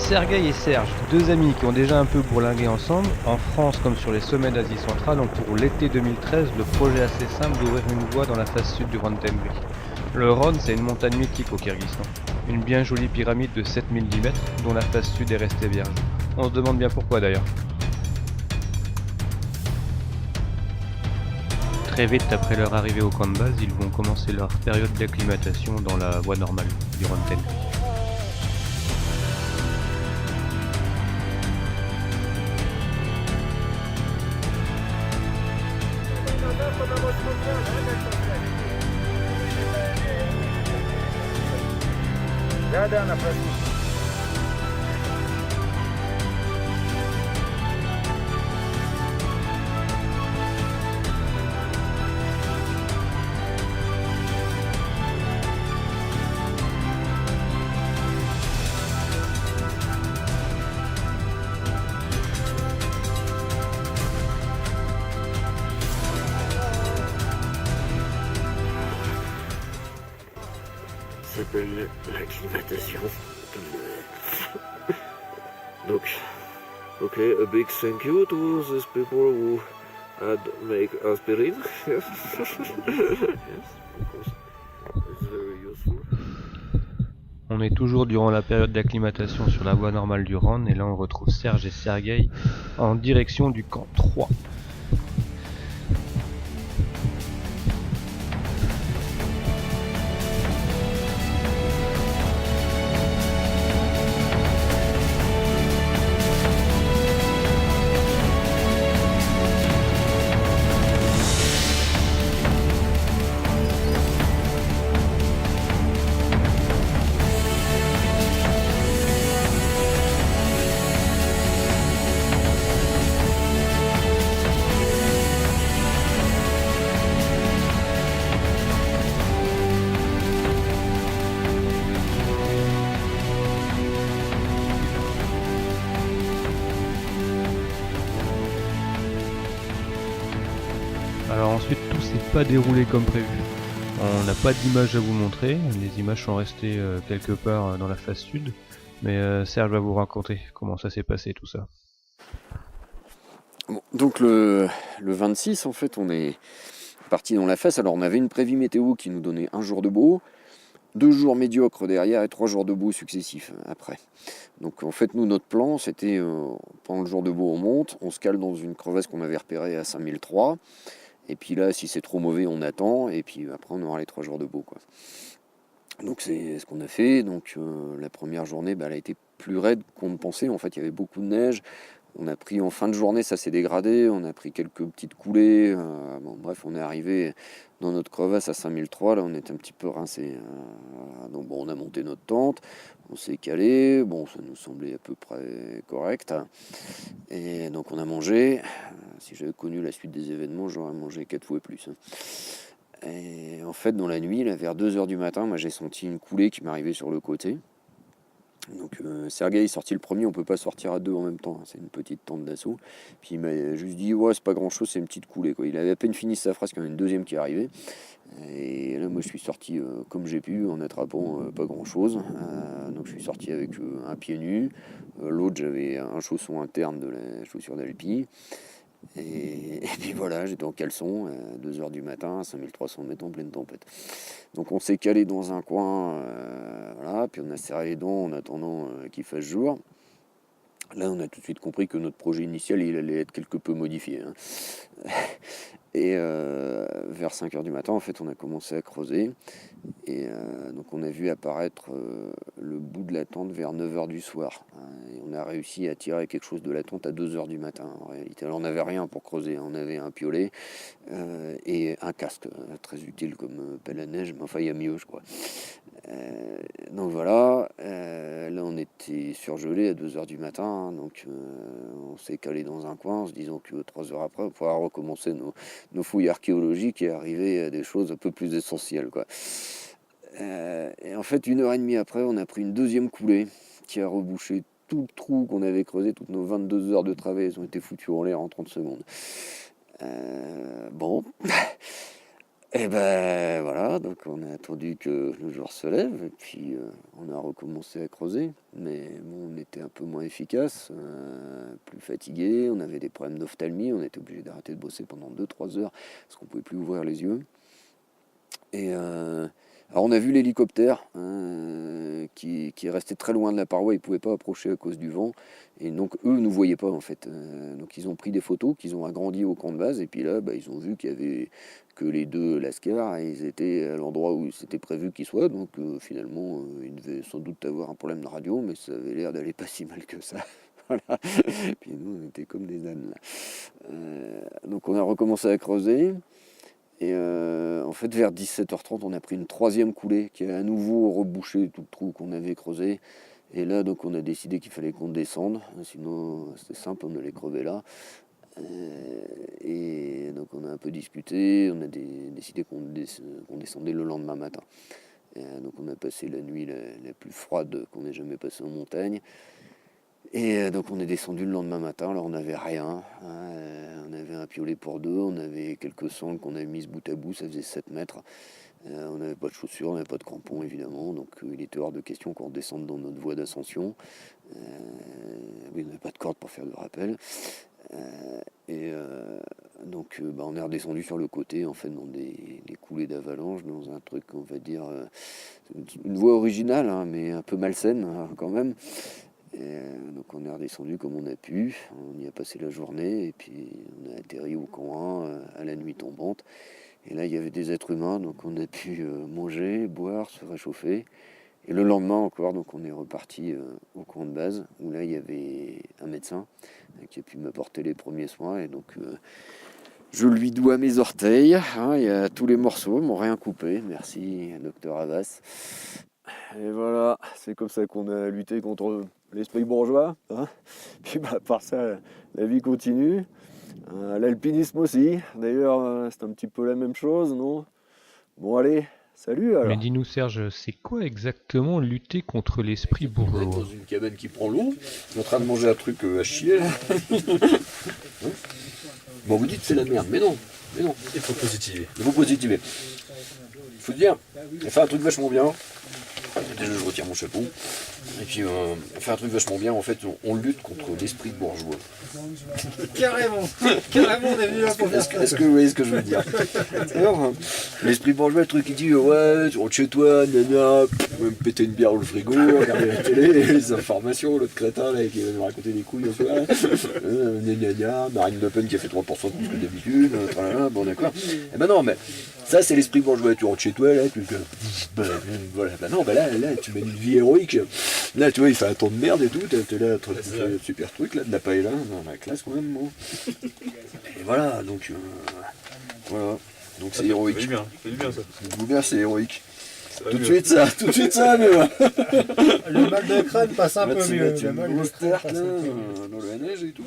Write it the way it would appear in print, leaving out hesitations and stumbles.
Sergueï et Serge, deux amis qui ont déjà un peu bourlingué ensemble, en France comme sur les sommets d'Asie centrale, ont pour l'été 2013 le projet assez simple d'ouvrir une voie dans la face sud du Ron Tengri. Le Ron, c'est une montagne mythique au Kyrgyzstan. Une bien jolie pyramide de 7010 mètres dont la face sud est restée vierge. On se demande bien pourquoi d'ailleurs. Très vite après leur arrivée au camp de base, ils vont commencer leur période d'acclimatation dans la voie normale du Ron Tengri. Ça s'appelle l'acclimatation. Donc, okay, a big thank you to these people who had make aspirin. Yes, because it's very useful. On est toujours durant la période d'acclimatation sur la voie normale du Ron et là on retrouve Serge et Sergueï en direction du camp 3. Alors ensuite tout s'est pas déroulé comme prévu. On n'a pas d'image à vous montrer, les images sont restées quelque part dans la face sud, mais Serge va vous raconter comment ça s'est passé tout ça. Bon, donc le 26, en fait, on est parti dans la face. Alors on avait une prévue météo qui nous donnait un jour de beau, 2 jours médiocres derrière et 3 jours de beau successifs après. Donc en fait, nous, notre plan, c'était pendant le jour de beau, on monte, on se cale dans une crevasse qu'on avait repérée à 5003. Et puis là, si c'est trop mauvais, on attend. Et puis après, on aura les 3 jours de beau, quoi. Donc c'est ce qu'on a fait. Donc la première journée, elle a été plus raide qu'on ne pensait. En fait, il y avait beaucoup de neige. On a pris en fin de journée, ça s'est dégradé. On a pris quelques petites coulées. Bon, bref, on est arrivé dans notre crevasse à 5003. Là, on est un petit peu rincé. Donc bon, on a monté notre tente. On s'est calé. Bon, ça nous semblait à peu près correct. Et donc on a mangé. Si j'avais connu la suite des événements, j'aurais mangé 4 fois plus. Et en fait, dans la nuit, là, vers 2h du matin, moi j'ai senti une coulée qui m'arrivait sur le côté. Donc Sergueï est sorti le premier, on peut pas sortir à deux en même temps, c'est une petite tente d'assaut. Puis il m'a juste dit ouais c'est pas grand chose, c'est une petite coulée quoi. Il avait à peine fini sa phrase qu'il y en a une deuxième qui est arrivée. Et là moi je suis sorti comme j'ai pu en attrapant pas grand chose. Donc je suis sorti avec un pied nu, l'autre j'avais un chausson interne de la chaussure d'Alpi. Et puis voilà, j'étais en caleçon à 2h du matin, à 5300 mètres en pleine tempête. Donc on s'est calé dans un coin, voilà, puis on a serré les dents en attendant qu'il fasse jour. Là, on a tout de suite compris que notre projet initial, il allait être quelque peu modifié. Et vers 5h du matin, en fait, on a commencé à creuser. Et donc on a vu apparaître le bout de la tente vers 9h du soir. Et on a réussi à tirer quelque chose de la tente à 2h du matin en réalité. Alors on n'avait rien pour creuser, on avait un piolet et un casque, très utile comme pelle à neige, mais enfin il y a mieux je crois. Donc voilà, là on était surgelé à 2h du matin, donc on s'est calé dans un coin en se disant que 3 heures après on pourra recommencer nos fouilles archéologiques et arriver à des choses un peu plus essentielles quoi. Et en fait 1h30 après on a pris une deuxième coulée qui a rebouché tout le trou qu'on avait creusé, toutes nos 22 heures de travail elles ont été foutues en l'air en 30 secondes. Bon... Et ben voilà, donc on a attendu que le jour se lève et puis on a recommencé à creuser. Mais bon, on était un peu moins efficace, plus fatigué, on avait des problèmes d'ophtalmie, on était obligé d'arrêter de bosser pendant 2-3 heures parce qu'on pouvait plus ouvrir les yeux. Et alors on a vu l'hélicoptère qui est resté très loin de la paroi, ils ne pouvaient pas approcher à cause du vent. Et donc eux ne nous voyaient pas en fait. Donc ils ont pris des photos qu'ils ont agrandi au camp de base. Et puis là, ils ont vu qu'il y avait que les 2 lascars et ils étaient à l'endroit où c'était prévu qu'ils soient. Donc finalement, ils devaient sans doute avoir un problème de radio, mais ça avait l'air d'aller pas si mal que ça. Voilà. Puis nous, on était comme des ânes là. Donc on a recommencé à creuser. Et en fait, vers 17h30, on a pris une 3e coulée qui a à nouveau rebouché tout le trou qu'on avait creusé. Et là, donc, on a décidé qu'il fallait qu'on descende. Sinon, c'était simple, on allait crever là. Et donc, on a un peu discuté. On a décidé qu'on descendait le lendemain matin. Donc, on a passé la nuit la plus froide qu'on ait jamais passée en montagne. Et donc on est descendu le lendemain matin, alors on n'avait rien, on avait un piolet pour 2, on avait quelques sangles qu'on avait mises bout à bout, ça faisait 7 mètres, on n'avait pas de chaussures, on n'avait pas de crampons évidemment, donc il était hors de question qu'on redescende dans notre voie d'ascension, oui, on n'avait pas de corde pour faire de rappel, donc on est redescendu sur le côté, en fait dans des coulées d'avalanche, dans un truc on va dire, une voie originale, hein, mais un peu malsaine hein, quand même. Donc on est redescendu comme on a pu, on y a passé la journée et puis on a atterri au camp 1 à la nuit tombante. Et là il y avait des êtres humains, donc on a pu manger, boire, se réchauffer. Et le lendemain encore, donc on est reparti au camp de base où là il y avait un médecin qui a pu m'apporter les premiers soins. Et donc je lui dois mes orteils, hein, il y a tous les morceaux, ils m'ont rien coupé, merci docteur Havas. Et voilà, c'est comme ça qu'on a lutté contre l'esprit bourgeois. Hein. Puis à part ça, la vie continue. L'alpinisme aussi. D'ailleurs, c'est un petit peu la même chose, non? Bon allez, salut alors. Mais dis-nous Serge, c'est quoi exactement lutter contre l'esprit On est dans bourgeois? une cabane qui prend l'eau, on est en train de manger un truc à chier. Bon, vous dites c'est la merde, mais non. Il faut positiver. Il faut positiver. Il faut dire, on fait un truc vachement bien. Déjà, je retire mon chapeau. Et puis, on fait un truc vachement bien. En fait, on lutte contre l'esprit bourgeois. Carrément, on est venu là pour faire ça. Est-ce que vous voyez ce que je veux dire? Alors, l'esprit bourgeois, le truc qui dit ouais, tu rentres chez toi, nana, me péter une bière au frigo, regarder la télé, les informations, l'autre crétin là, qui va nous raconter des couilles au soir, Marine Le Pen qui a fait 3% de plus que d'habitude, bon d'accord. Et ben non, mais ça c'est l'esprit bourgeois, tu rentres chez toi, là, voilà, là, tu mènes une vie héroïque. Là, tu vois, il fait un ton de merde et tout, t'es là, super truc, là, de la paella, dans la classe quand même, bon. Et voilà, donc, donc c'est héroïque. C'est bien ça. Vous bien, c'est héroïque. Tout de suite ça, mais ouais. Le mal de crâne passe un peu mieux. Une grosse tarte, là, dans la neige et tout.